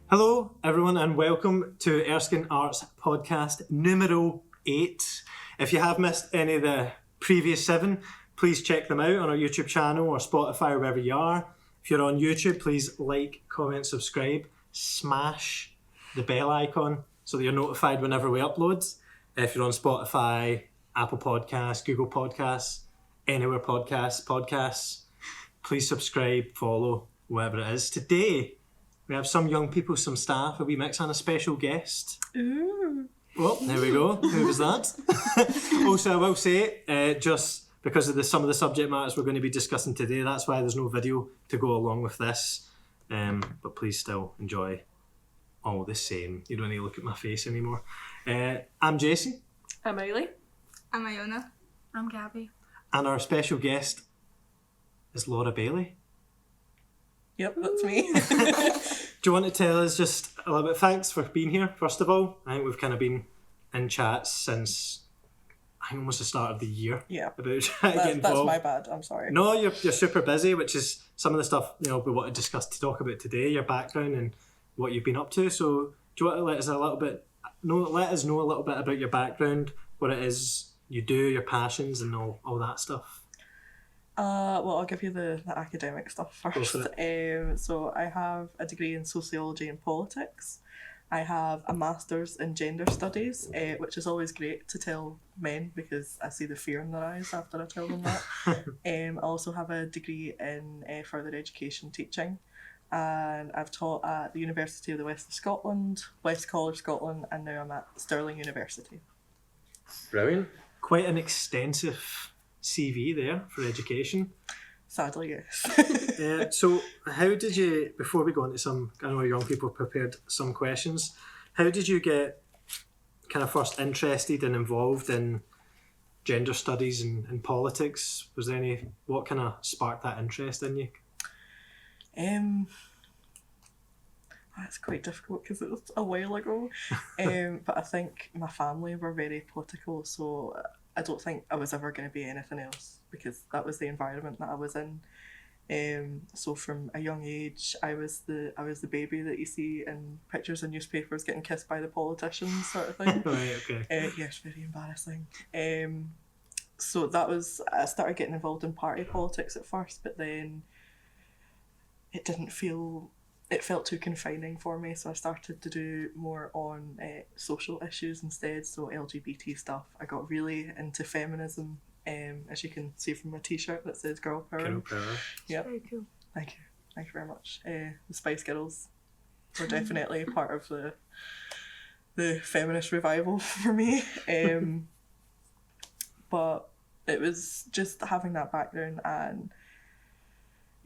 Hello, everyone, and welcome to Erskine Arts Podcast numero 8. If you have missed any of the previous 7, please check them out on our YouTube channel or Spotify or wherever you are. If you're on YouTube, please like, comment, subscribe, smash the bell icon so that you're notified whenever we upload. If you're on Spotify, Apple Podcasts, Google Podcasts, anywhere podcasts, please subscribe, follow, whatever it is. Today, we have some young people, some staff, a wee mix, and a special guest. Ooh. Well, there we go. Who was that? Also, I will say, just because of some of the subject matters we're going to be discussing today, that's why there's no video to go along with this. But please still enjoy all the same. You don't need to look at my face anymore. I'm Jason. I'm Ailey. I'm Iona. I'm Gabby. And our special guest is Laura Baillie. Yep, that's me. Do you want to tell us just a little bit? Thanks for being here, first of all. I think we've kind of been in chats since almost the start of the year. Yeah. About trying to get That's involved. my bad, I'm sorry. No, you're super busy, which is some of the stuff we want to talk about today, your background and what you've been up to. So do you want to let us know a little bit about your background, what it is you do, your passions and all that stuff? Well, I'll give you the academic stuff Go first. for it. So I have a degree in sociology and politics. I have a master's in gender studies, which is always great to tell men because I see the fear in their eyes after I tell them that. I also have a degree in further education teaching, and I've taught at the University of the West of Scotland, West College Scotland, and now I'm at Stirling University. Brilliant. Quite an extensive CV there for education. Sadly, yes. So how did you, before we go into some, I know young people prepared some questions, how did you get kind of first interested and involved in gender studies and politics? Was there what kind of sparked that interest in you? That's quite difficult because it was a while ago. But I think my family were very political, so I don't think I was ever going to be anything else because that was the environment that I was in. So from a young age, I was the baby that you see in pictures in newspapers getting kissed by the politicians, sort of thing. Right, okay. Yes, very embarrassing. So I started getting involved in party politics at first, but then it felt too confining for me, so I started to do more on social issues instead, so LGBT stuff. I got really into feminism, as you can see from my t-shirt that says Girl Power. Girl Power. Yep. Very cool. Thank you very much. The Spice Girls were definitely part of the feminist revival for me. But it was just having that background and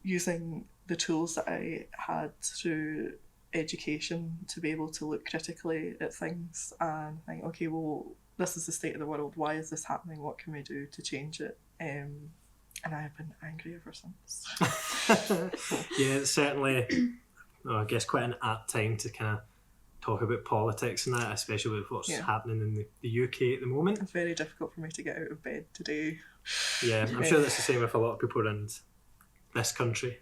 using the tools that I had through education to be able to look critically at things and think, okay, well, this is the state of the world. Why is this happening? What can we do to change it? And I have been angry ever since. Yeah, it's certainly, I guess, quite an apt time to kind of talk about politics and that, especially with what's happening in the UK at the moment. It's very difficult for me to get out of bed today. Yeah, I'm sure that's the same with a lot of people around this country.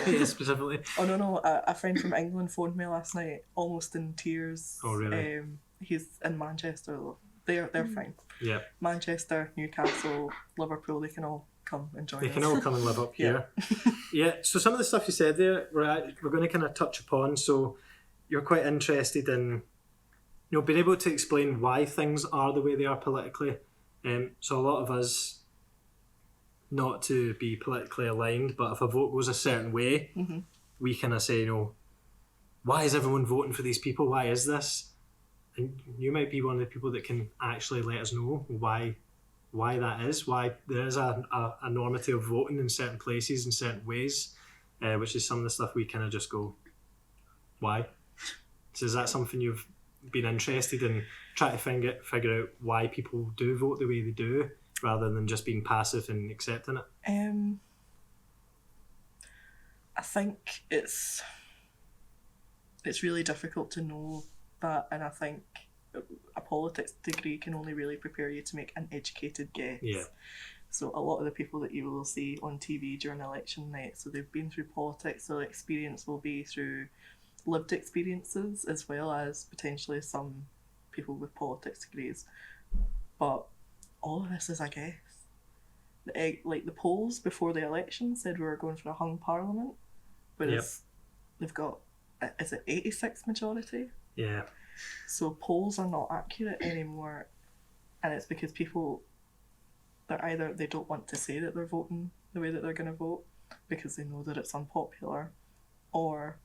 Yeah, specifically. Oh no, a friend from England phoned me last night, almost in tears. Oh really? He's in Manchester though. They're fine. Yeah. Manchester, Newcastle, Liverpool, they can all come and join us. They can all come and live up here. Yeah, so some of the stuff you said there, we're going to kind of touch upon. So you're quite interested in, being able to explain why things are the way they are politically. So a lot of us, not to be politically aligned, but if a vote goes a certain way, we kind of say, why is everyone voting for these people? Why is this? And you might be one of the people that can actually let us know why that is, why there is a normative of voting in certain places in certain ways, which is some of the stuff we kind of just go, why? So is that something you've been interested in, trying to figure out why people do vote the way they do, rather than just being passive and accepting it? I think it's really difficult to know that, and I think a politics degree can only really prepare you to make an educated guess. Yeah. So a lot of the people that you will see on TV during election night, so they've been through politics, so their experience will be through lived experiences as well as potentially some people with politics degrees. But all of this is a guess. Like the polls before the election said we were going for a hung parliament, whereas they've got, is it 86 majority? Yeah. So polls are not accurate anymore, and it's because people, they don't want to say that they're voting the way that they're going to vote because they know that it's unpopular, or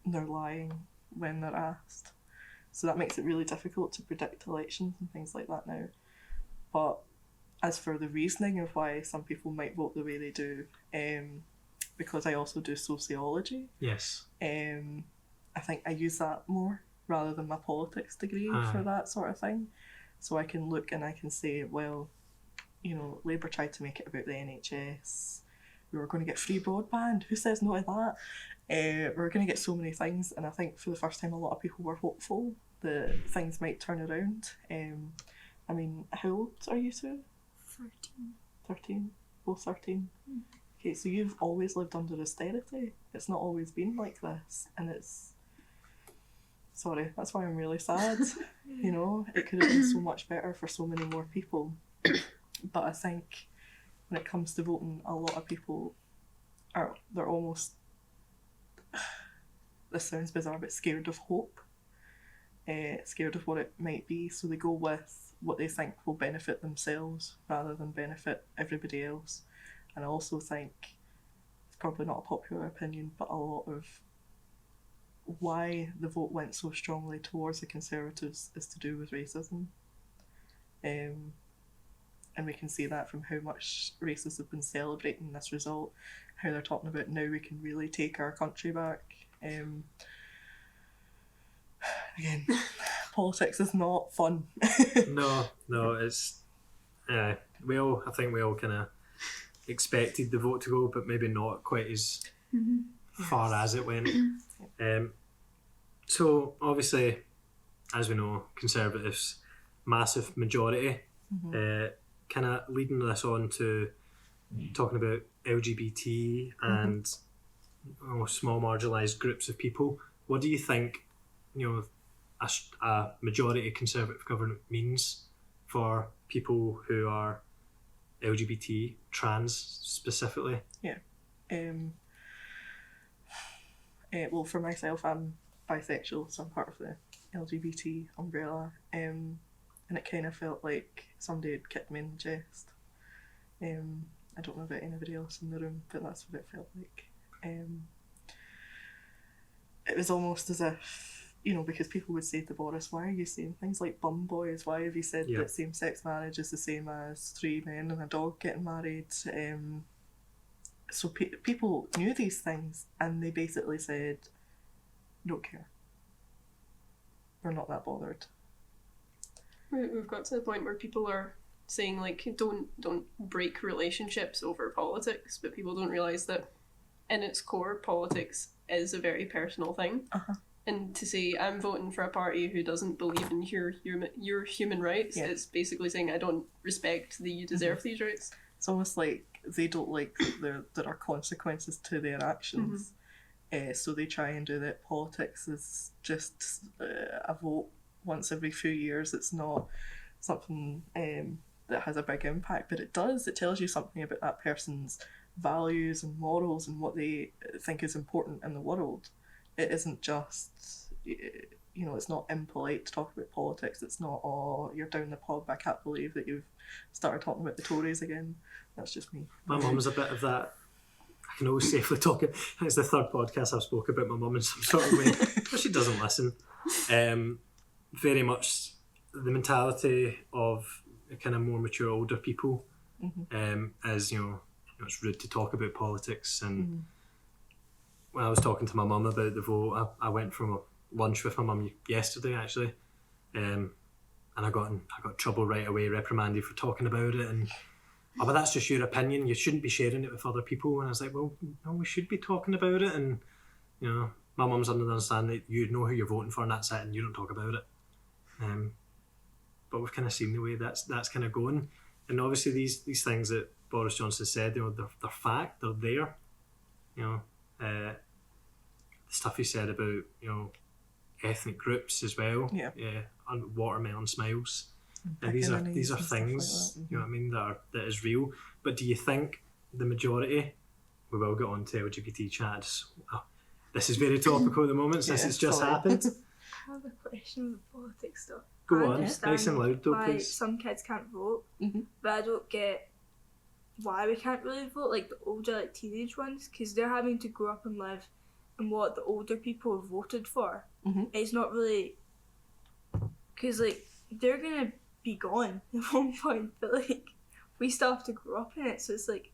they're lying when they're asked. So that makes it really difficult to predict elections and things like that now. But as for the reasoning of why some people might vote the way they do, because I also do sociology, yes, I think I use that more rather than my politics degree for that sort of thing. So I can look and I can say, well, you know, Labour tried to make it about the NHS. We were going to get free broadband. Who says no to that? We were going to get so many things, and I think for the first time a lot of people were hopeful that things might turn around. I mean, how old are you two? 13. 13? Both 13? Okay, so you've always lived under austerity. It's not always been like this, and it's... Sorry, that's why I'm really sad. You know, it could have been so much better for so many more people. But I think when it comes to voting, a lot of people they're almost, this sounds bizarre, but scared of hope. Scared of what it might be, so they go with what they think will benefit themselves rather than benefit everybody else. And I also think, it's probably not a popular opinion, but a lot of why the vote went so strongly towards the Conservatives is to do with racism. And we can see that from how much racists have been celebrating this result, how they're talking about now we can really take our country back. Again, politics is not fun. no, it's I think we all kind of expected the vote to go, but maybe not quite as far as it went. So obviously, as we know, Conservatives, massive majority. Kind of leading this on to talking about LGBT and small marginalised groups of people. What do you think, you know, a majority Conservative government means for people who are LGBT, trans specifically? Yeah. Well, for myself, I'm bisexual, so I'm part of the LGBT umbrella. And it kind of felt like somebody had kicked me in the chest. I don't know about anybody else in the room, but that's what it felt like. It was almost as if, you know, because people would say to Boris, why are you saying things like bum boys? Why have you said that same-sex marriage is the same as 3 men and a dog getting married? So people knew these things, and they basically said, don't care. We're not that bothered. We've got to the point where people are saying, like, don't break relationships over politics, but people don't realise that in its core, politics is a very personal thing. And to say, I'm voting for a party who doesn't believe in your human rights, it's basically saying, I don't respect that you deserve these rights. It's almost like they don't like there are consequences to their actions. So they try and do that. Politics is just a vote once every few years. It's not something that has a big impact, but it does. It tells you something about that person's values and morals and what they think is important in the world. It isn't just, you know, it's not impolite to talk about politics. It's not, oh, you're down the pub, I can't believe that you've started talking about the Tories again. That's just me. My mum's a bit of that. I can always safely talk it. It's the third podcast I've spoke about my mum in some sort of way, but she doesn't listen. Very much the mentality of kind of more mature older people, as, you know, it's rude to talk about politics. And when I was talking to my mum about the vote, I went from a lunch with my mum yesterday actually, and I got in trouble right away, reprimanded for talking about it, and but that's just your opinion, you shouldn't be sharing it with other people. And I was like, well, no, we should be talking about it. And, you know, my mum's under the understanding that you know who you're voting for and that's it, and you don't talk about it. But we've kind of seen the way that's kind of going. And obviously these things that Boris Johnson said, you know, they're fact, they're there. You know, stuff you said about, ethnic groups as well. Yeah. And watermelon smiles. And Picking these are and stuff like things, that. you know what I mean, that is real. But do you think the majority, we will get on to LGBT chats. Oh, this is very topical at the moment since it's just happened. I have a question with politics stuff. Go I on, understand nice and loud though, why please. some kids can't vote, Mhm. but I don't get why we can't really vote, like the older, like teenage ones, because they're having to grow up and live in what the older people have voted for. Mhm. It's not really, because like they're gonna be gone at one point, but like we still have to grow up in it, so it's like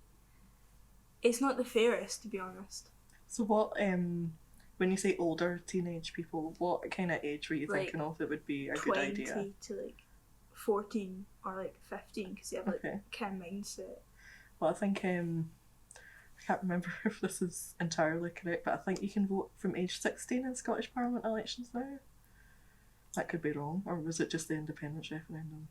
it's not the fairest, to be honest. So what, when you say older teenage people, what kind of age were you Like, thinking of that would be a good 20 idea? to like 14 or like 15, because they have like Okay. kind of mindset. Well, I think, I can't remember if this is entirely correct, but I think you can vote from age 16 in Scottish Parliament elections now. That could be wrong, or was it just the independence referendum?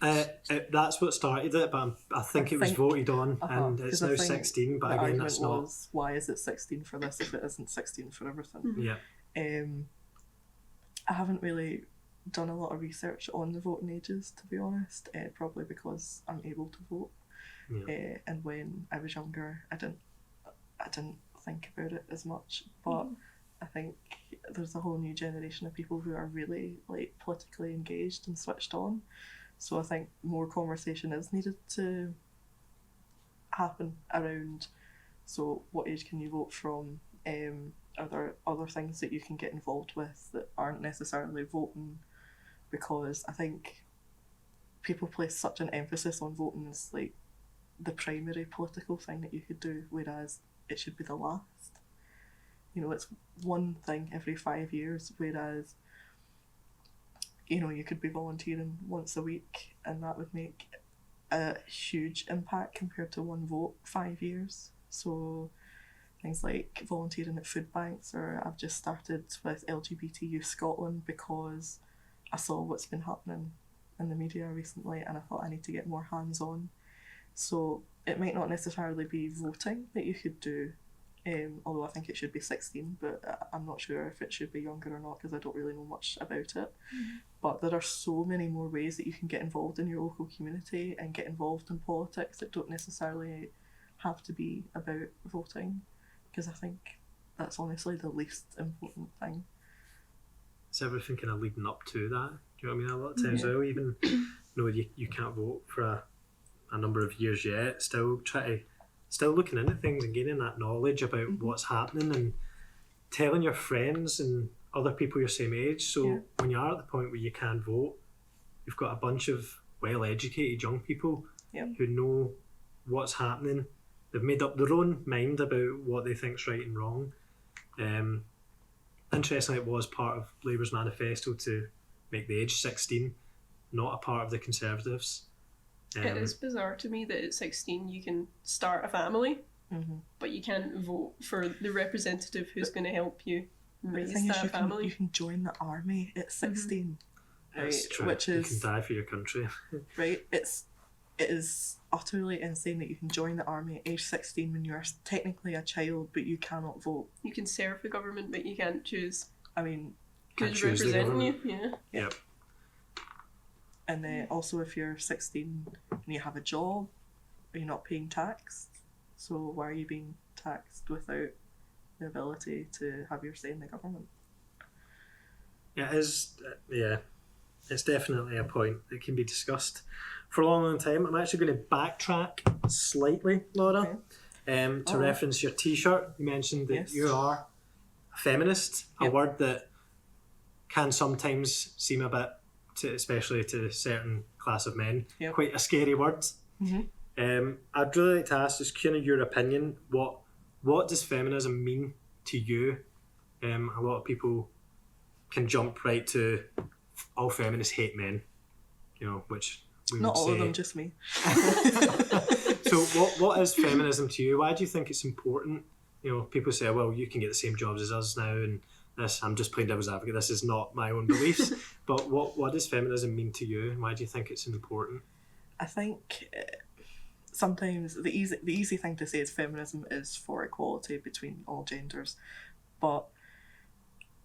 That's what started it, but I think it was voted on, and it's 'cause I now think 16. But the again, argument that's not. was, why is it 16 for this if it isn't 16 for everything? Yeah, I haven't really done a lot of research on the voting ages, to be honest, probably because I'm able to vote. Yeah. And when I was younger, I didn't think about it as much. But I think there's a whole new generation of people who are really like politically engaged and switched on. So I think more conversation is needed to happen around. So what age can you vote from? Are there other things that you can get involved with that aren't necessarily voting? Because I think people place such an emphasis on voting as like the primary political thing that you could do, whereas it should be the last. It's one thing every 5 years, whereas you could be volunteering once a week and that would make a huge impact compared to one vote 5 years. So things like volunteering at food banks, or I've just started with LGBT Youth Scotland because I saw what's been happening in the media recently and I thought I need to get more hands-on. So it might not necessarily be voting that you could do, although I think it should be 16, but I'm not sure if it should be younger or not because I don't really know much about it. But there are so many more ways that you can get involved in your local community and get involved in politics that don't necessarily have to be about voting, because I think that's honestly the least important thing. it's everything kind of leading up to that. Do you know what I mean? A lot of times, though, even though you can't vote for a number of years yet, still looking into things and gaining that knowledge about what's happening and telling your friends and other people your same age. So when you are at the point where you can vote, you've got a bunch of well-educated young people who know what's happening. They've made up their own mind about what they think's right and wrong. Interestingly, it was part of Labour's manifesto to make the age 16 not a part of the Conservatives. It is bizarre to me that at 16 you can start a family, but you can't vote for the representative who's going to help you raise that family. You can join the army at 16, right? That's true. Which you is can die for your country. right. It is utterly insane that you can join the army at age 16 when you are technically a child, but you cannot vote. You can serve the government, but you can't choose I mean, who's representing you. Yeah. Yep. And also, if you're 16 and you have a job, you're not paying tax. So why are you being taxed without the ability to have your say in the government? Yeah, it is. Yeah, it's definitely a point that can be discussed for a long, long time. I'm actually going to backtrack slightly, Laura, to reference your T-shirt. You mentioned that you are a feminist, a word that can sometimes seem a bit, especially to a certain class of men, quite a scary word. I'd really like to ask just kind of your opinion. What does feminism mean to you? A lot of people can jump right to all feminists hate men, which we Not would all say. of them, just me. So what is feminism to you? Why do you think it's important? People say, well, you can get the same jobs as us now, and this, I'm just playing devil's advocate. This is not my own beliefs. But what does feminism mean to you, and why do you think it's important? I think sometimes the easy thing to say is feminism is for equality between all genders, but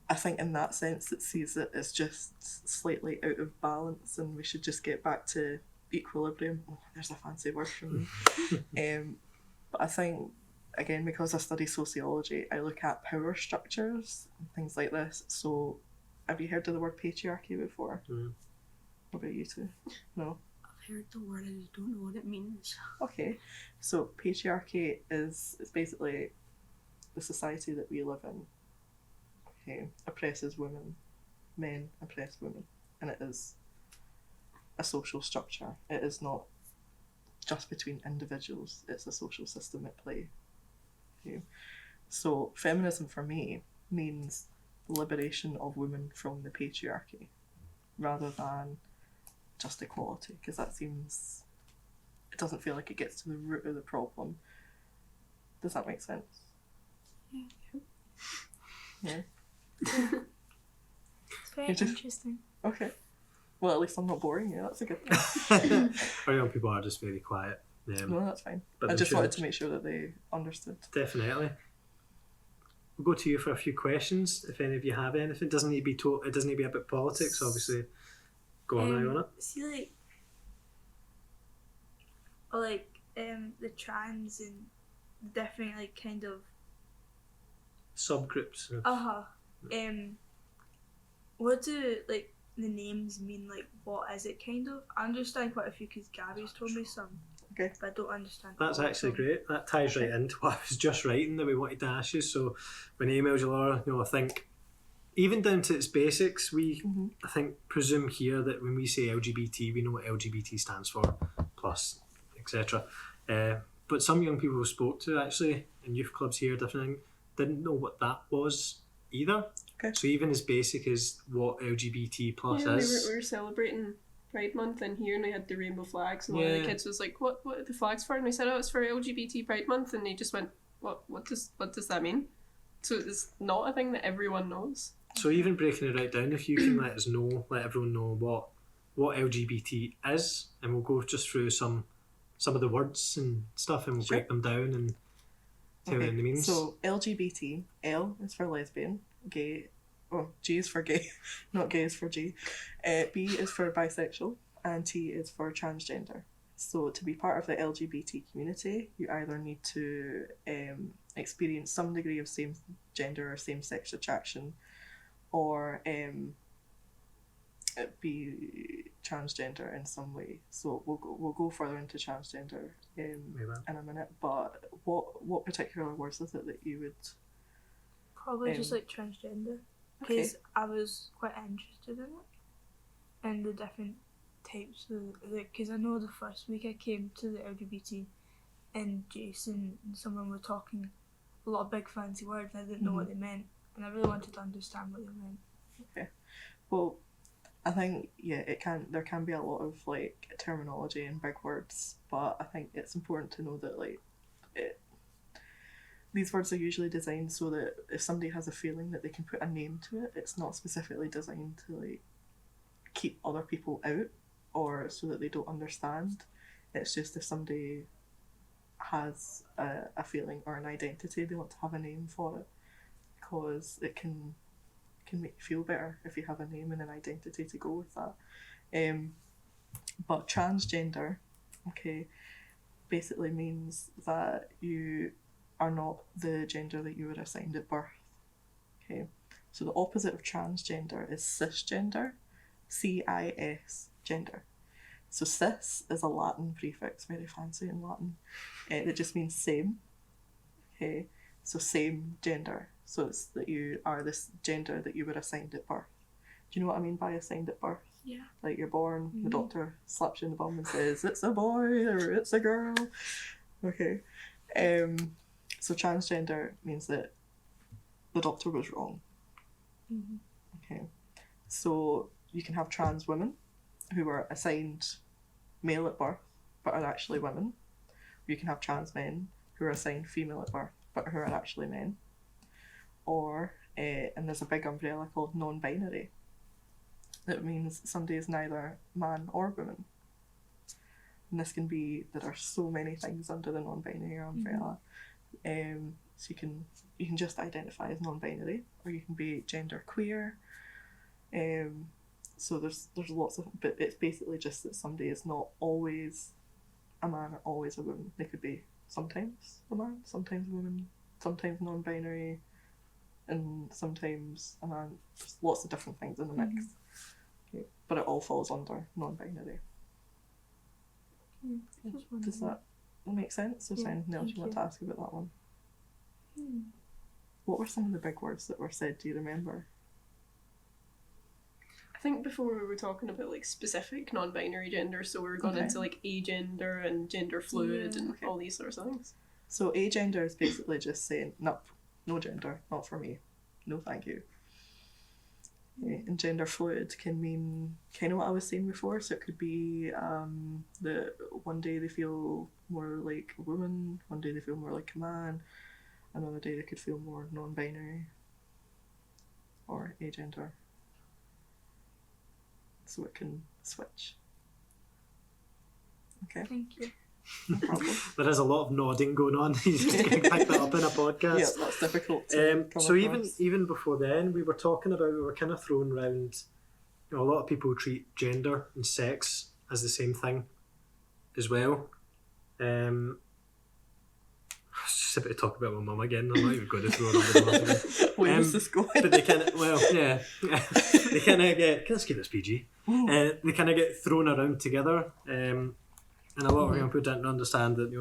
I think in that sense it sees it as just slightly out of balance, and we should just get back to equilibrium. Oh, there's a fancy word for me. But I think, again, because I study sociology, I look at power structures and things like this. So, have you heard of the word patriarchy before? What about you two? No? I've heard the word, I just don't know what it means. Okay. So, patriarchy is basically the society that we live in. Okay. Oppresses women. Men oppress women. And it is a social structure. It is not just between individuals. It's a social system at play. Okay. So feminism for me means liberation of women from the patriarchy rather than just equality, because that seems, it doesn't feel like it gets to the root of the problem. Does that make sense? Yeah. It's very interesting. Okay. Well, at least I'm not boring you. That's a good thing. Our young people are just very quiet. No, that's fine. But I they just wanted should. to make sure that they understood. Definitely. We'll go to you for a few questions if any of you have anything. It doesn't need to be it doesn't need to be about politics, obviously. Go on, Iona. See, the trans and the different kind of Subgroups. what do the names mean? What is it kind of? I understand quite a few because Gabby's told me some. Okay. But I don't understand. That's all of actually them. great. That ties right into what I was just writing that we wanted to ask you. So when I emailed you, Laura, I think even down to its basics, we I think presume here that when we say LGBT, we know what LGBT stands for, plus, etc. But some young people we spoke to actually in youth clubs here, different thing, didn't know what that was either. Okay. So even as basic as what LGBT plus is. We were celebrating Pride Month in here, and they had the rainbow flags, and one of the kids was like, "What are the flags for?" And we said, "Oh, it's for LGBT Pride Month," and they just went, What does that mean?" So it's not a thing that everyone knows. So even breaking it right down, if you can let everyone know what LGBT is, and we'll go just through some of the words and stuff, and we'll break them down and tell you what it means. So LGBT, L is for lesbian, gay, G is for gay, not gay is for G. B is for bisexual, and T is for transgender. So to be part of the LGBT community, you either need to experience some degree of same gender or same sex attraction, or be transgender in some way. So we'll go further into transgender in a minute. But what particular words is it that you would? Probably just transgender, because I was quite interested in it and the different types of because I know the first week I came to the LGBT and Jason and someone were talking a lot of big fancy words and I didn't know what they meant, and I really wanted to understand what they meant. Okay. Well, I think there can be a lot of terminology and big words, but I think it's important to know that these words are usually designed so that if somebody has a feeling that they can put a name to it, it's not specifically designed to keep other people out or so that they don't understand. It's just if somebody has a feeling or an identity, they want to have a name for it, because it can make you feel better if you have a name and an identity to go with that. But transgender, basically means that you are not the gender that you were assigned at birth. Okay, so the opposite of transgender is cisgender, CIS gender. So cis is a Latin prefix, very fancy in Latin. It just means same. Okay, so same gender. So it's that you are this gender that you were assigned at birth. Do you know what I mean by assigned at birth? Yeah. Like you're born, the doctor slaps you in the bum and says, it's a boy or it's a girl. Okay. So transgender means that the doctor was wrong. Okay. So you can have trans women who are assigned male at birth but are actually women. You can have trans men who are assigned female at birth but who are actually men. Or, and there's a big umbrella called non-binary. That means somebody is neither man or woman. And this can be, there are so many things under the non-binary umbrella. So you can just identify as non-binary, or you can be gender queer. So there's lots of, but it's basically just that somebody is not always a man or always a woman. They could be sometimes a man, sometimes a woman, sometimes non-binary, and sometimes a man. There's lots of different things in the mix. Okay. But it all falls under non-binary. Does that make sense? Or Yeah, anything else you want to ask about that one? What were some of the big words that were said? Do you remember? I think before we were talking about like specific non-binary gender, so we were going Okay. into like agender and gender fluid Yeah. and Okay. all these sorts of things. So agender is basically just saying, nope, no gender, not for me. No thank you. Yeah, and gender fluid can mean kind of what I was saying before. So it could be that one day they feel more like a woman, one day they feel more like a man, another day they could feel more non-binary or agender. So it can switch. Okay, Thank you. no problem. There is a lot of nodding going on. You just can't pick that up in a podcast. Yeah, that's difficult to come So across. even before then, we were kind of throwing around. You know, a lot of people treat gender and sex as the same thing, as well. I was just about to talk about my mum again. I'm not even going to throw her under the bus again. Where is this going? But they kind of, well, yeah, they kind of get. Can I skip this PG? They kind of get thrown around together, and a lot of young people don't understand that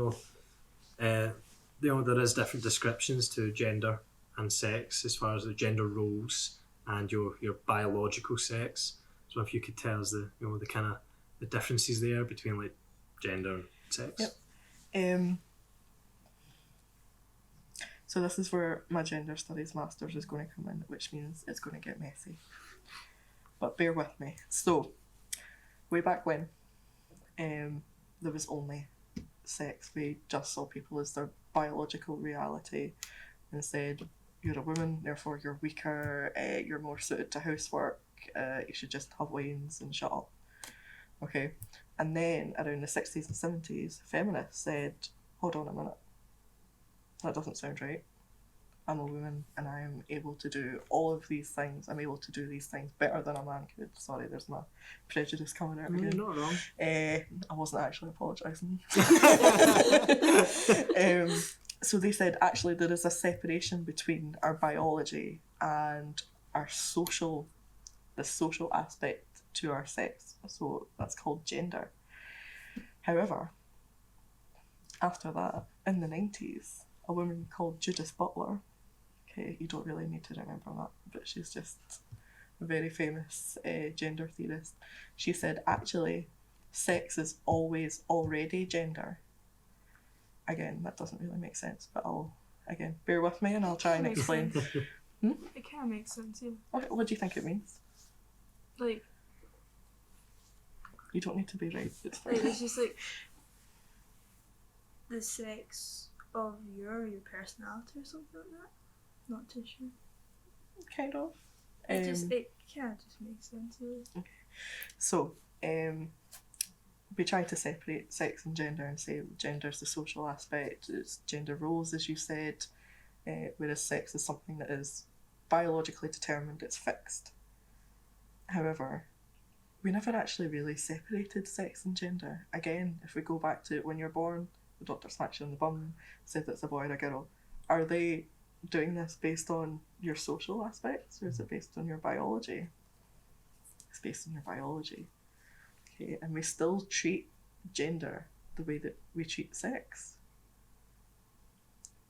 there is different descriptions to gender and sex as far as the gender roles and your biological sex. So if you could tell us the kind of the differences there between like gender and sex. Yep. So this is where my gender studies masters is going to come in, which means it's going to get messy. But bear with me. So, way back when, there was only sex. We just saw people as their biological reality and said, you're a woman, therefore you're weaker, you're more suited to housework, you should just have wains and shut up. Okay? And then, around the 60s and 70s, feminists said, hold on a minute. That doesn't sound right. I'm a woman and I am able to do all of these things. I'm able to do these things better than a man could. Sorry, there's my prejudice coming out again. You're not wrong. I wasn't actually apologising. So they said actually there is a separation between our biology and our the social aspect to our sex. So that's called gender. However, after that, in the 90s, a woman called Judith Butler, okay, you don't really need to remember that, but she's just a very famous gender theorist. She said, actually, sex is always already gender. Again, that doesn't really make sense, but again, bear with me and I'll try and Makes explain. sense. It kind of makes sense, yeah. Okay, what do you think it means? Like, You don't need to be right, it's fine. it's just like the sex of your personality or something like that. Not too sure. Kind of. It kind of just makes sense, really. So, we try to separate sex and gender and say gender's the social aspect, it's gender roles, as you said, whereas sex is something that is biologically determined, it's fixed. However, we never actually really separated sex and gender. Again, if we go back to when you're born, the doctor smacks you on the bum, says it's a boy or a girl. Are they doing this based on your social aspects, or is it based on your biology? It's based on your biology. Okay, and we still treat gender the way that we treat sex.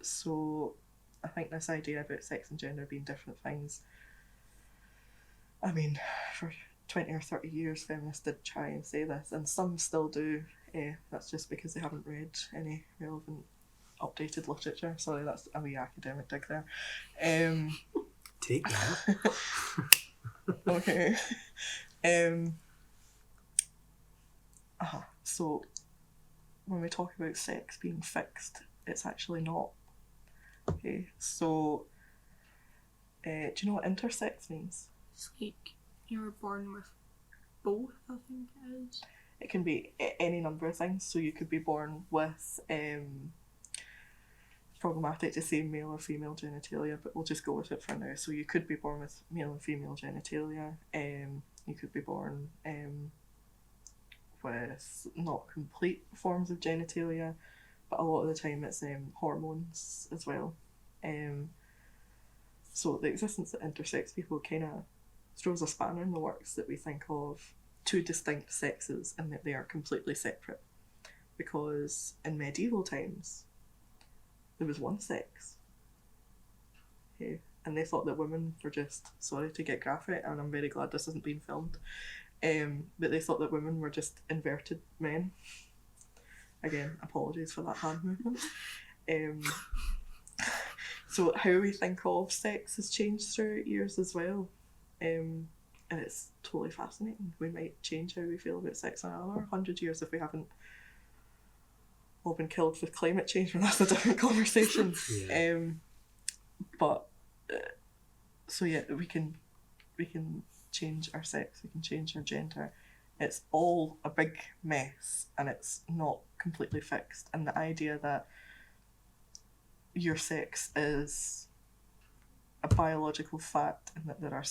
So I think this idea about sex and gender being different things, I mean, for 20 or 30 years feminists did try and say this, and some still do. That's just because they haven't read any relevant updated literature. Sorry, that's a wee academic dig there. Take that. Okay. So when we talk about sex being fixed, it's actually not. Okay, so do you know what intersex means? It's like you were born with both, I think it is. It can be any number of things. So you could be born with problematic to say male or female genitalia, but we'll just go with it for now. So you could be born with male and female genitalia. You could be born with not complete forms of genitalia, but a lot of the time it's hormones as well. So the existence of intersex people kind of throws a spanner in the works that we think of two distinct sexes and that they are completely separate. Because in medieval times, there was one sex. Okay. And they thought that women were just, sorry to get graphic, and I'm very glad this isn't being filmed, but they thought that women were just inverted men. Again, apologies for that hand movement. So how we think of sex has changed throughout years as well. And it's totally fascinating. We might change how we feel about sex in another 100 years if we haven't all been killed with climate change, but that's a different conversation. Yeah. So yeah, we can change our sex, we can change our gender. It's all a big mess and it's not completely fixed. And the idea that your sex is a biological fact and that there are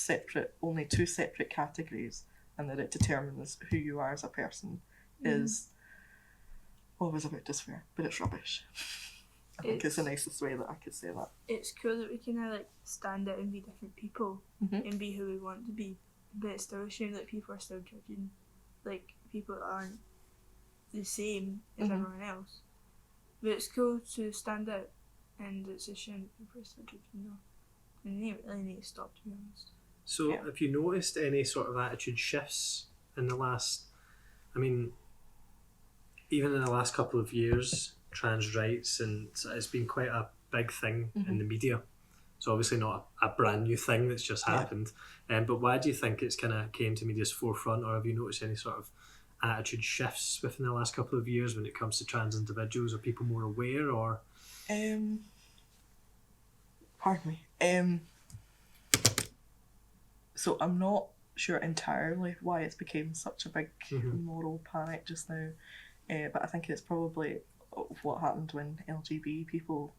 only two separate categories and that it determines who you are as a person is, well, I was about to swear, but it's rubbish. I think it's the nicest way that I could say that. It's cool that we can like stand out and be different people and be who we want to be, but it's still a shame that people are still judging, like people aren't the same as everyone else. But it's cool to stand out, and it's a shame that people are still judging though. And they really need to stop, to be honest. So have you noticed any sort of attitude shifts in the last, I mean, even in the last couple of years, trans rights, and it's been quite a big thing in the media. It's obviously not a brand new thing that's just happened. But why do you think it's kind of came to media's forefront, or have you noticed any sort of attitude shifts within the last couple of years when it comes to trans individuals? Are people more aware, or? Pardon me. So I'm not sure entirely why it's became such a big moral panic just now, but I think it's probably what happened when LGBT people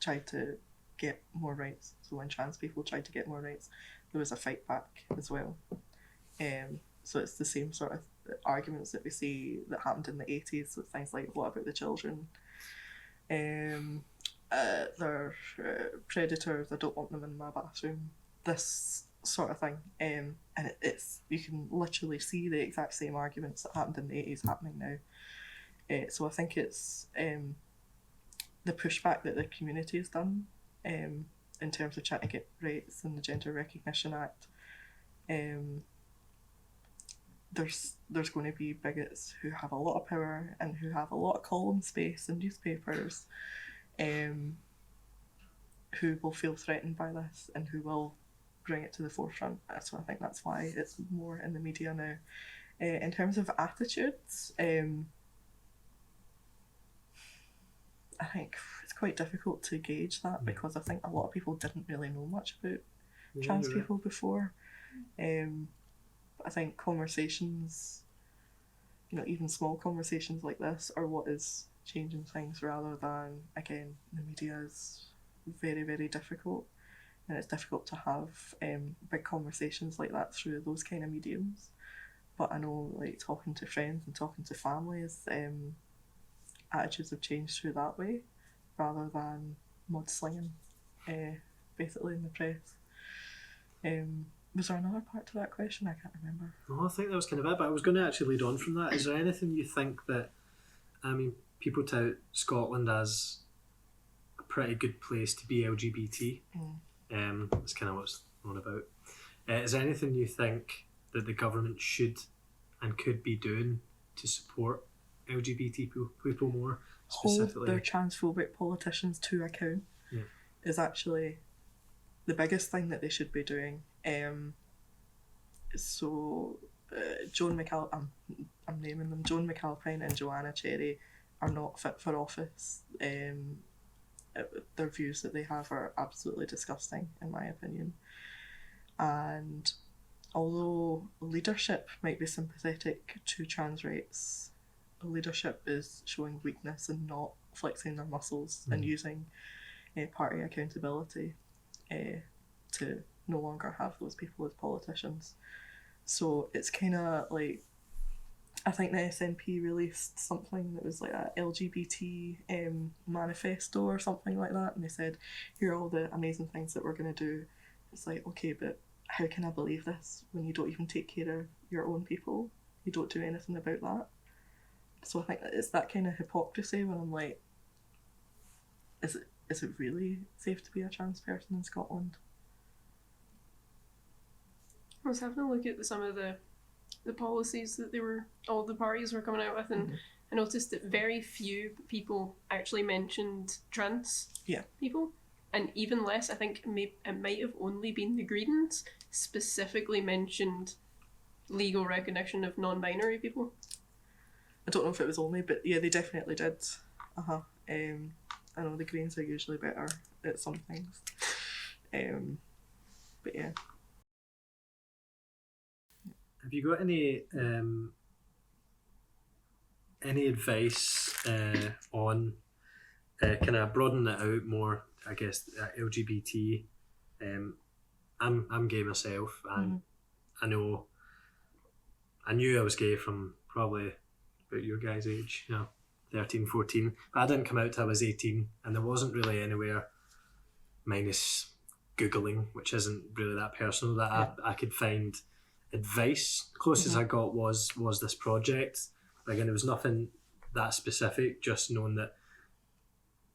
tried to get more rights. So when trans people tried to get more rights, there was a fight back as well. So it's the same sort of arguments that we see that happened in the 80s with things like, what about the children? They're predators, I don't want them in my bathroom, this sort of thing. And it's you can literally see the exact same arguments that happened in the 80s happening now. So I think it's the pushback that the community has done in terms of trying to get rights in the Gender Recognition Act. There's going to be bigots who have a lot of power and who have a lot of column space in newspapers, who will feel threatened by this and who will bring it to the forefront. So I think that's why it's more in the media now. In terms of attitudes, I think it's quite difficult to gauge that because I think a lot of people didn't really know much about trans people before. But I think conversations, even small conversations like this are what is changing things, rather than, again, the media is very, very difficult, and it's difficult to have big conversations like that through those kind of mediums. But I know, like, talking to friends and talking to families, attitudes have changed through that way, rather than mudslinging, basically, in the press. Was there another part to that question? I can't remember. No, I think that was kind of it, but I was going to actually lead on from that. Is there anything you think that, people tout Scotland as a pretty good place to be LGBT? That's kind of what's on about. Is there anything you think that the government should and could be doing to support LGBT people more specifically? Hold their transphobic politicians to account is actually the biggest thing that they should be doing. Joan I'm naming them, Joan McAlpine and Joanna Cherry are not fit for office. Their views that they have are absolutely disgusting, in my opinion. And although leadership might be sympathetic to trans rights, leadership is showing weakness and not flexing their muscles and using party accountability to no longer have those people as politicians. So it's kind of like, I think the SNP released something that was like a LGBT manifesto or something like that, and they said, here are all the amazing things that we're going to do. It's like, okay, but how can I believe this when you don't even take care of your own people? You don't do anything about that. So I think it's that kind of hypocrisy when I'm like, is it really safe to be a trans person in Scotland? I was having a look at some of the policies that all the parties were coming out with, and I noticed that very few people actually mentioned trans people, and even less, I think it might have only been the Greens specifically mentioned legal recognition of non-binary people. I don't know if it was only, but yeah, they definitely did. I know the Greens are usually better at some things, but yeah. Have you got any advice on kind of broadening it out more? I guess LGBT. I'm gay myself, and I knew I was gay from probably about your guys' age, 13, 14. But I didn't come out till I was 18, and there wasn't really anywhere, minus Googling, which isn't really that personal, that I could find advice. The closest I got was this project. Again, it was nothing that specific, just knowing that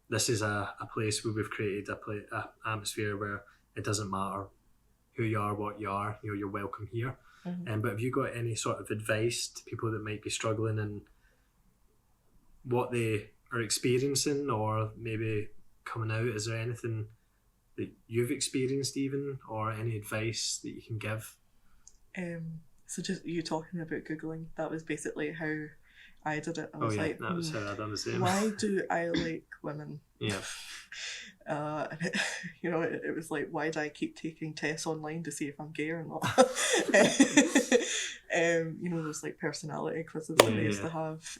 this is a place where we've created a atmosphere where it doesn't matter who you are, what you are, you're welcome here. But have you got any sort of advice to people that might be struggling and what they are experiencing, or maybe coming out? Is there anything that you've experienced even, or any advice that you can give? So just you talking about Googling, that was basically how I did it. I was like, that was how I done the same. Why do I like women? Yeah. And it was like, why do I keep taking tests online to see if I'm gay or not? Those like personality quizzes that we used to have.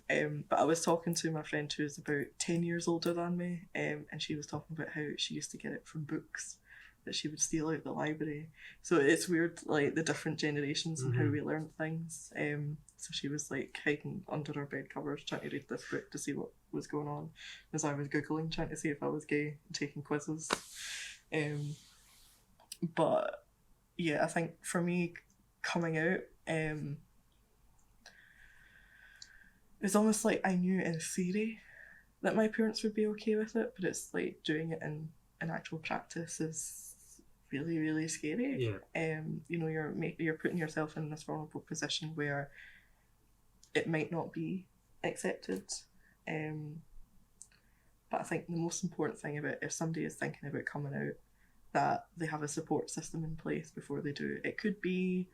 But I was talking to my friend who's about 10 years older than me, and she was talking about how she used to get it from books that she would steal out the library. So it's weird, like the different generations and how we learn things. So she was like hiding under her bed covers trying to read this book to see what was going on, as I was Googling trying to see if I was gay and taking quizzes. But yeah, I think for me coming out, it's almost like I knew in theory that my parents would be okay with it, but it's like doing it in actual practice is really, really scary. You're putting yourself in this vulnerable position where it might not be accepted. But I think the most important thing about if somebody is thinking about coming out, that they have a support system in place before they do. It could be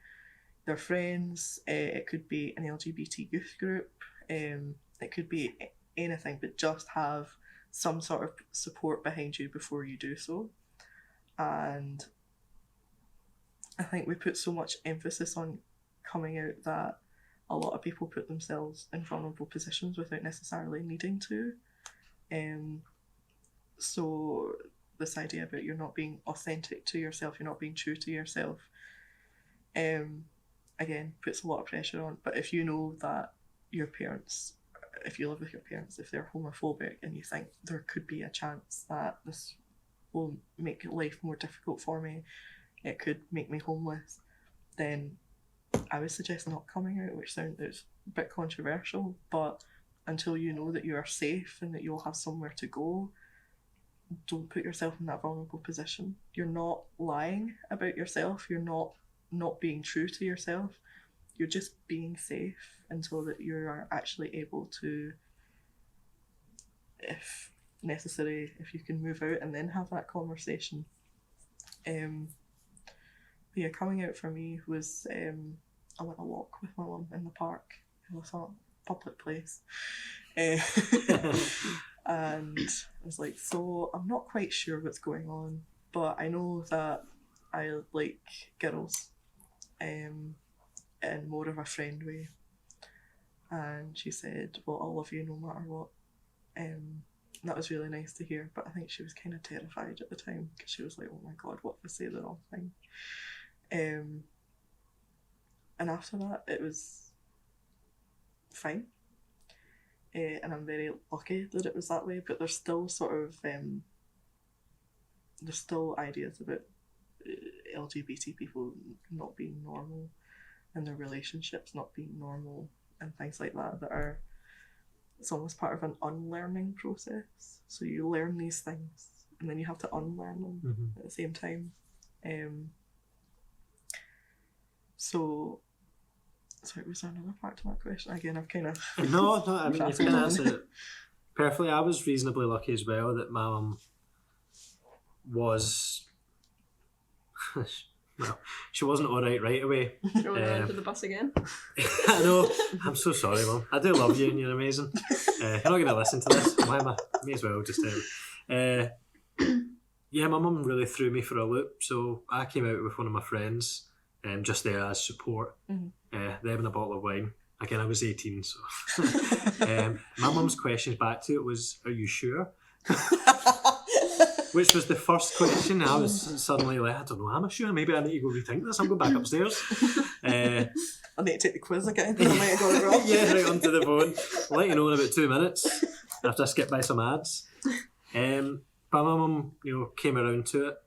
their friends, it could be an LGBT youth group, it could be anything, but just have some sort of support behind you before you do so. And I think we put so much emphasis on coming out that a lot of people put themselves in vulnerable positions without necessarily needing to. So this idea about you're not being authentic to yourself, you're not being true to yourself, again, puts a lot of pressure on. But if you know that your parents, if you live with your parents, if they're homophobic and you think there could be a chance that this will make life more difficult for me, it could make me homeless, then I would suggest not coming out, which sounds a bit controversial, but until you know that you are safe and that you'll have somewhere to go, don't put yourself in that vulnerable position. You're not lying about yourself, you're not being true to yourself, you're just being safe until that you are actually able to, if necessary, if you can move out and then have that conversation. Yeah, coming out for me was I went a walk with my mum in the park. It was a public place. And I was like, so I'm not quite sure what's going on, but I know that I like girls in more of a friend way. And she said, well, I'll love you no matter what. that was really nice to hear. But I think she was kind of terrified at the time because she was like, "Oh my God, what if I say the wrong thing?" And after that, it was fine. And I'm very lucky that it was that way. But there's still sort of there's still ideas about LGBT people not being normal and their relationships not being normal and things like that are, it's almost part of an unlearning process. So you learn these things and then you have to unlearn them at the same time. So, sorry, was there another part to that question? Again, I've kind of... No, I mean, you've kind of answered it perfectly. I was reasonably lucky as well that my mum was... well, she wasn't alright right away. Throwing her under the bus again. I know. I'm so sorry, Mum. I do love you and you're amazing. You're not going to listen to this. Why am I? May as well just yeah, my mum really threw me for a loop. So I came out with one of my friends, just there as support. Them and a bottle of wine. Again, I was 18, so my mum's questions back to it was, "Are you sure?" Which was the first question. I was suddenly like, I don't know, am I sure? Maybe I need to go rethink this. I'm going back upstairs. I need to take the quiz again because I might have got it wrong. Yeah, right onto the phone. I'll let you know in about 2 minutes after I skip by some ads. But my mum, came around to it,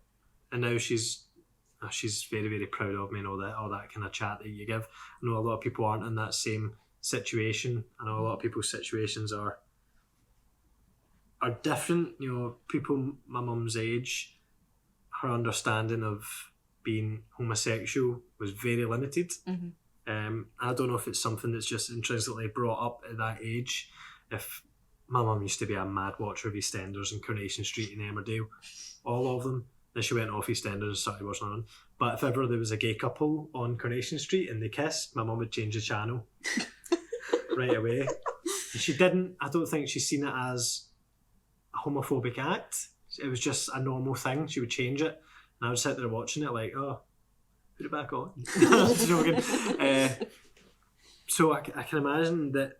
and now she's very, very proud of me and all that kind of chat that you give. I know a lot of people aren't in that same situation. I know a lot of people's situations are different. People my mum's age, her understanding of being homosexual was very limited. I don't know if it's something that's just intrinsically brought up at that age. If my mum used to be a mad watcher of EastEnders and Coronation Street in Emmerdale, all of them. Then she went off EastEnders and started watching on. But if ever there was a gay couple on Coronation Street and they kissed, my mum would change the channel right away. And she didn't. I don't think she's seen it as a homophobic act. It was just a normal thing. She would change it, and I would sit there watching it like, oh, put it back on. So I can imagine that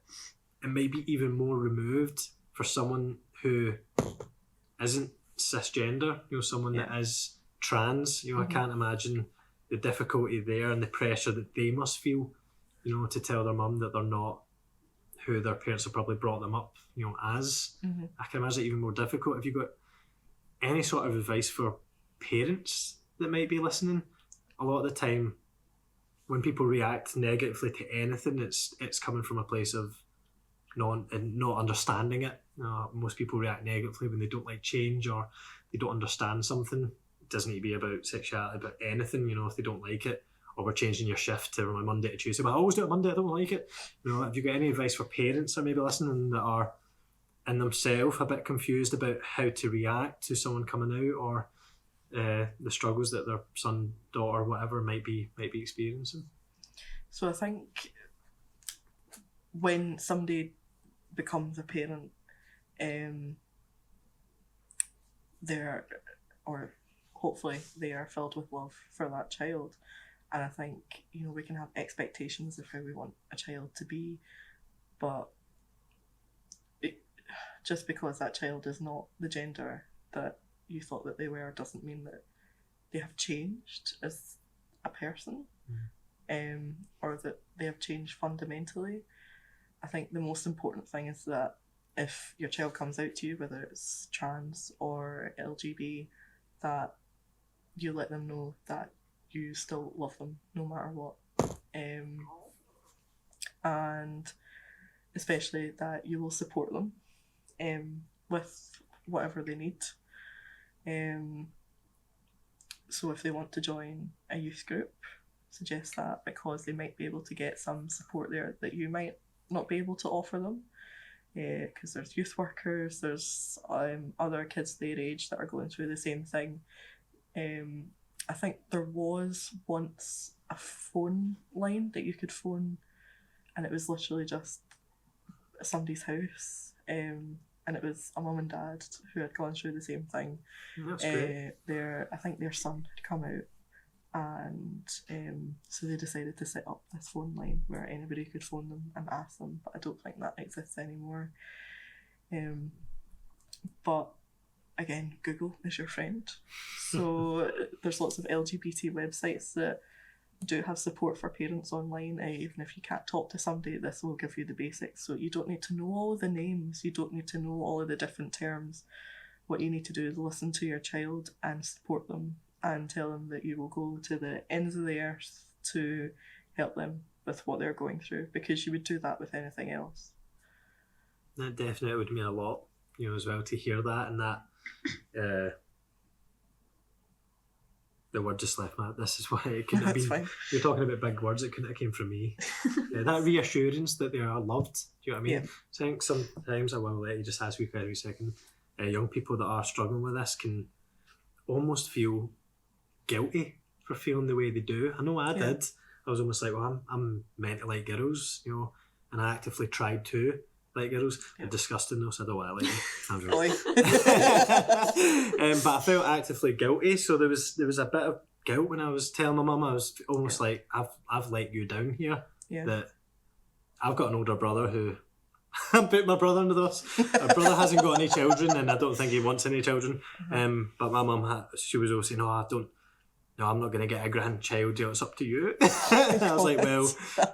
it might be even more removed for someone who isn't cisgender, someone that is trans. I can't imagine the difficulty there and the pressure that they must feel, to tell their mum that they're not who their parents have probably brought them up, as. I can imagine it even more difficult. If you've got any sort of advice for parents that might be listening, a lot of the time when people react negatively to anything, it's coming from a place of not understanding it. Most people react negatively when they don't like change or they don't understand something. It doesn't need to be about sexuality, about anything. If they don't like it, or we're changing your shift to my Monday to Tuesday, but I always do it Monday, I don't like it. Have you got any advice for parents that are maybe listening that are in themselves a bit confused about how to react to someone coming out, or the struggles that their son, daughter, whatever might be experiencing? So I think when somebody becomes a parent, hopefully they are filled with love for that child. And I think, we can have expectations of how we want a child to be, but just because that child is not the gender that you thought that they were doesn't mean that they have changed as a person, or that they have changed fundamentally. I think the most important thing is that if your child comes out to you, whether it's trans or LGBT, that you let them know that you still love them no matter what, and especially that you will support them with whatever they need. So if they want to join a youth group, suggest that, because they might be able to get some support there that you might not be able to offer them, because there's youth workers, there's other kids their age that are going through the same thing. I think there was once a phone line that you could phone, and it was literally just somebody's house, and it was a mum and dad who had gone through the same thing. That's great. I think their son had come out, and so they decided to set up this phone line where anybody could phone them and ask them, but I don't think that exists anymore. But again, Google is your friend. So there's lots of LGBT websites that do have support for parents online. Even if you can't talk to somebody, this will give you the basics. So you don't need to know all of the names, you don't need to know all of the different terms. What you need to do is listen to your child and support them and tell them that you will go to the ends of the earth to help them with what they're going through, because you would do that with anything else. That definitely would mean a lot, as well, to hear that. And that the word just left my. This is why it couldn't have That's been. fine. You're talking about big words. It couldn't have came from me. That reassurance that they are loved. Do you know what I mean? Yeah. So I think sometimes I will let you just ask me for every second. Young people that are struggling with this can almost feel guilty for feeling the way they do. I know I did. I was almost like, well, I'm meant to like girls, and I actively tried to like girls. They're disgusting though, so I don't want to like them. I'm joking. But I felt actively guilty, so there was a bit of guilt when I was telling my mum. I was almost like, I've let you down here. Yeah. That I've got an older brother who I put my brother under the bus. My brother hasn't got any children, and I don't think he wants any children. But my mum, she was always saying, No, I'm not going to get a grandchild. It's up to you. I was like, well,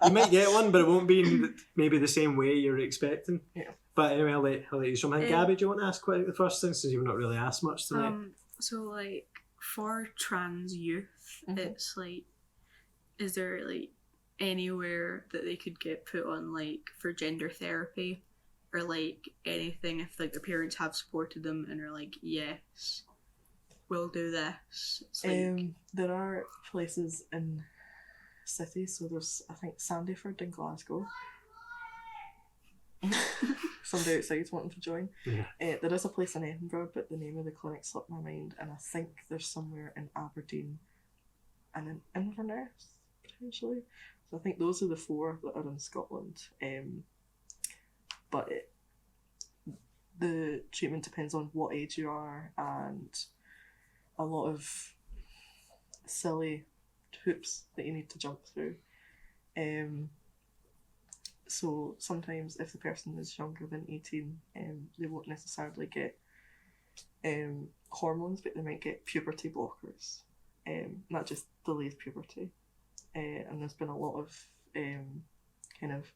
you might get one, but it won't be maybe the same way you're expecting. Yeah. But anyway, I'll let you something. Gabby, do you want to ask quite the first thing, since you've not really asked much tonight? So like for trans youth, it's like, is there like anywhere that they could get put on like for gender therapy, or like anything if like their parents have supported them and are like, yes, we'll do this? It's like, there are places in cities, so there's, I think, Sandyford in Glasgow. Somebody outside's wanting to join. Yeah. There is a place in Edinburgh, but the name of the clinic slipped my mind, and I think there's somewhere in Aberdeen and in Inverness, potentially. So I think those are the 4 that are in Scotland. But the treatment depends on what age you are, and a lot of silly hoops that you need to jump through. So sometimes if the person is younger than 18, they won't necessarily get hormones, but they might get puberty blockers. That just delays puberty. And there's been a lot of kind of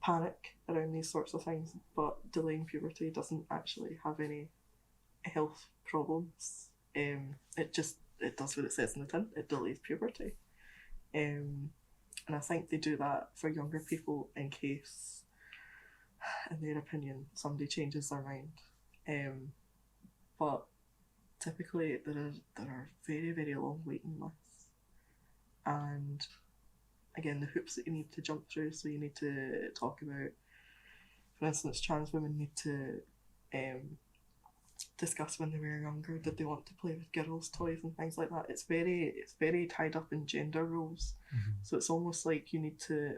panic around these sorts of things, but delaying puberty doesn't actually have any health problems. It does what it says in the tin. It delays puberty. And I think they do that for younger people in case, in their opinion, somebody changes their mind. But typically there are very, very long waiting lists. And again, the hoops that you need to jump through, so you need to talk about, for instance, trans women need to discuss when they were younger, did they want to play with girls' toys and things like that. It's very tied up in gender roles. So it's almost like you need to,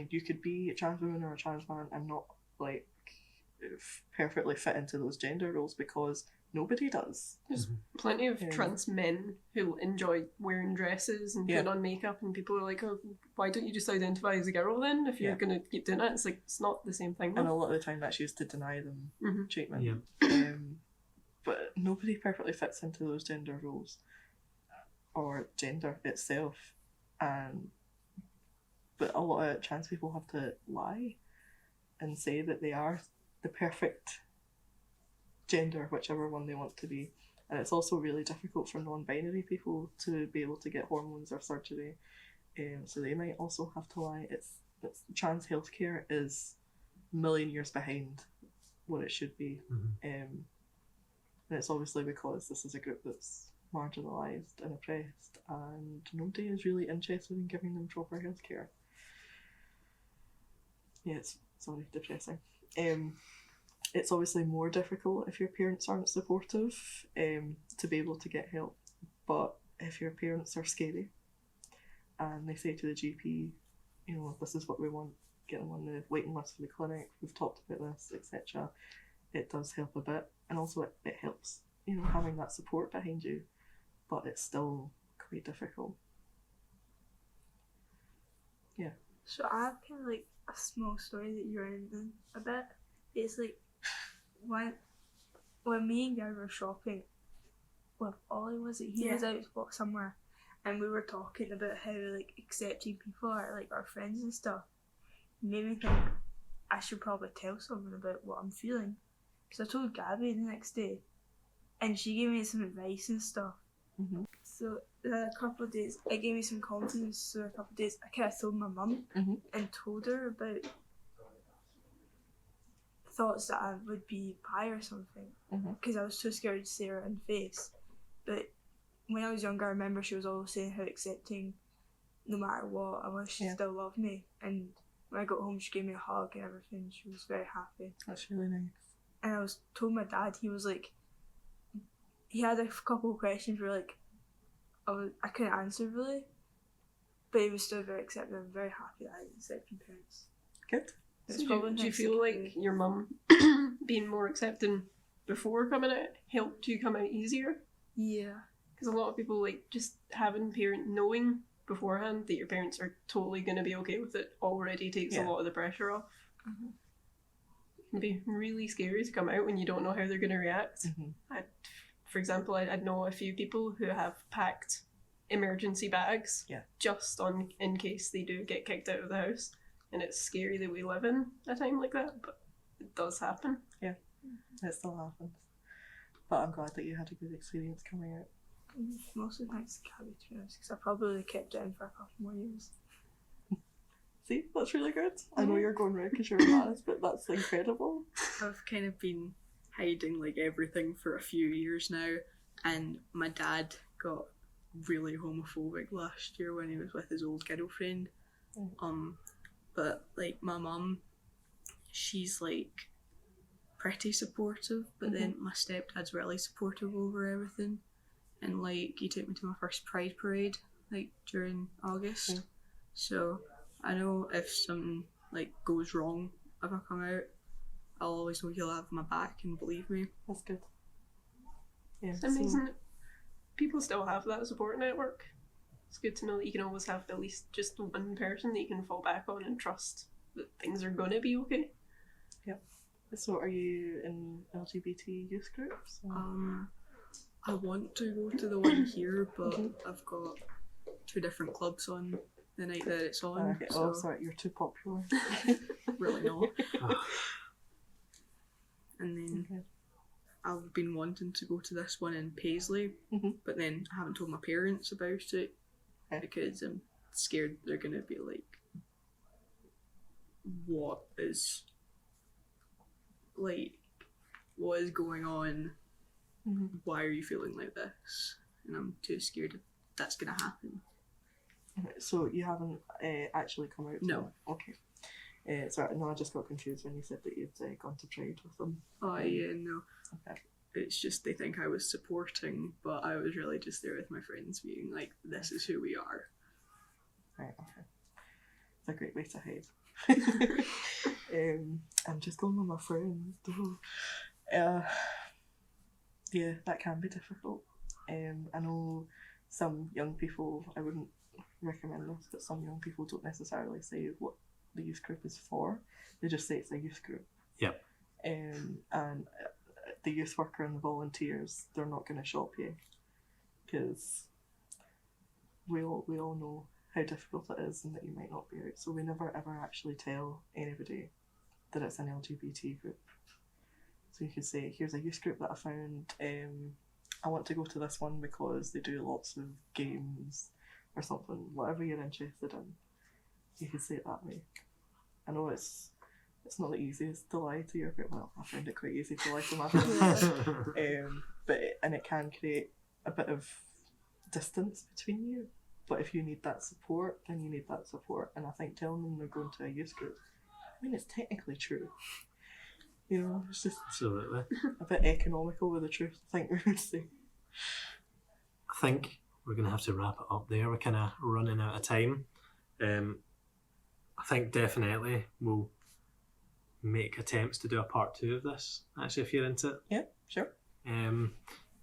you could be a trans woman or a trans man and not like perfectly fit into those gender roles, because nobody does. There's plenty of trans men who enjoy wearing dresses and putting on makeup, and people are like, oh, why don't you just identify as a girl then if you're going to keep doing it? It's like, it's not the same thing. And a lot of the time that's used to deny them treatment. Yeah. But nobody perfectly fits into those gender roles or gender itself. But a lot of trans people have to lie and say that they are the perfect gender, whichever one they want to be. And it's also really difficult for non-binary people to be able to get hormones or surgery. So they might also have to lie. It's trans healthcare is a million years behind what it should be. And it's obviously because this is a group that's marginalised and oppressed, and nobody is really interested in giving them proper healthcare. Yeah, it's depressing. It's obviously more difficult if your parents aren't supportive to be able to get help. But if your parents are scary and they say to the GP, this is what we want, get them on the waiting list for the clinic, we've talked about this, etc., it does help a bit. And also it helps, having that support behind you, but it's still quite difficult. Yeah. So I have kind of like a small story that you're in a bit. It's like when me and Gary were shopping with Ollie, was it? He was out somewhere, and we were talking about how like accepting people are, like our friends and stuff. It made me think I should probably tell someone about what I'm feeling. Because I told Gabby the next day, and she gave me some advice and stuff. Mm-hmm. So a couple of days, it gave me some confidence. So a couple of days, I kind of told my mum and told her about thoughts that I would be bi or something, because I was too scared to say her in the face. But when I was younger, I remember she was always saying how accepting, no matter what, I wish she still loved me. And when I got home, she gave me a hug and everything. She was very happy. That's really nice. And I told my dad, he was like, he had a couple of questions where like I couldn't answer really, but he was still very accepting. I'm very happy that I accepted parents. Good. So do you feel like your mum being more accepting before coming out helped you come out easier? Yeah. Because a lot of people, like, just having knowing beforehand that your parents are totally going to be okay with it already takes a lot of the pressure off. It can be really scary to come out when you don't know how they're going to react. For example, I know a few people who have packed emergency bags just in case they do get kicked out of the house. And it's scary that we live in a time like that, but it does happen. Yeah, it still happens. But I'm glad that you had a good experience coming out. Mostly thanks to Gabby, to be honest, because I probably kept it in for a couple more years. See, that's really good. I know you're going red because you're embarrassed, but that's incredible. I've kind of been hiding like everything for a few years now, and my dad got really homophobic last year when he was with his old girlfriend. But like my mum, she's like pretty supportive, but then my stepdad's really supportive over everything. And like he took me to my first Pride parade like during August. So I know if something like goes wrong if I come out, I'll always know he'll have my back and believe me. That's good. Yeah, It's amazing that people still have that support network. It's good to know that you can always have at least just one person that you can fall back on and trust that things are going to be okay. Yep. So are you in LGBT youth groups? I want to go to the one here, but I've got 2 different clubs on the night that it's on. Okay. So Sorry, you're too popular. really not. And then I've been wanting to go to this one in Paisley, but then I haven't told my parents about it because I'm scared they're going to be like, what is going on? Why are you feeling like this? And I'm too scared that that's going to happen. So you haven't actually come out? No. Okay. Sorry, no, I just got confused when you said that you'd gone to Pride with them. Oh yeah, no. Okay. It's just they think I was supporting, but I was really just there with my friends being like, this is who we are. Right, okay. It's a great way to hide. I'm just going with my friends though. Yeah, that can be difficult. I know some young people, I wouldn't recommend this, but some young people don't necessarily say what the youth group is for. They just say it's a youth group. Yep. And the youth worker and the volunteers, they're not going to shop you, because we all know how difficult it is and that you might not be out. So we never ever actually tell anybody that it's an LGBT group. So you could say, here's a youth group that I found, I want to go to this one because they do lots of games or something, whatever you're interested in. You could say it that way. I know it's not the easiest to lie to your group. Well, I find it quite easy to lie to my friends. But it can create a bit of distance between you. But if you need that support, then you need that support. And I think telling them they're going to a youth group, I mean, it's technically true. You know, it's just Absolutely. a bit economical with the truth, I think we would say. I think we're going to have to wrap it up there. We're kind of running out of time. I think definitely we'll make attempts to do a part 2 of this, actually, if you're into it. Yeah, sure.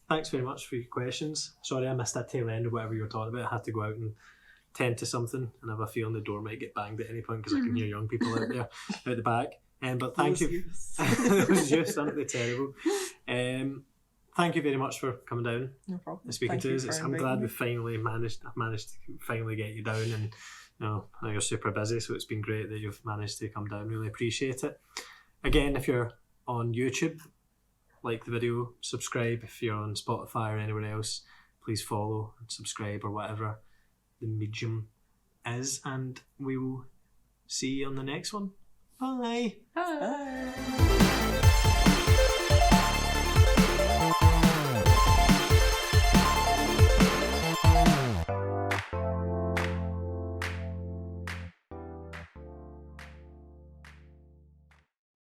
Thanks very much for your questions. Sorry I missed that tail end of whatever you were talking about. I had to go out and tend to something, and I have a feeling the door might get banged at any point because I can hear young people out there out the back. But thank Those you. youths. Those youths, aren't they terrible? Thank you very much for coming down No problem. and speaking Thank to you us. for I'm inviting glad me. I've managed to finally get you down, and you know, I know you're super busy, so it's been great that you've managed to come down. Really appreciate it. Again, if you're on YouTube, like the video, subscribe. If you're on Spotify or anywhere else, please follow and subscribe or whatever the medium is, and we will see you on the next one. Bye. Bye.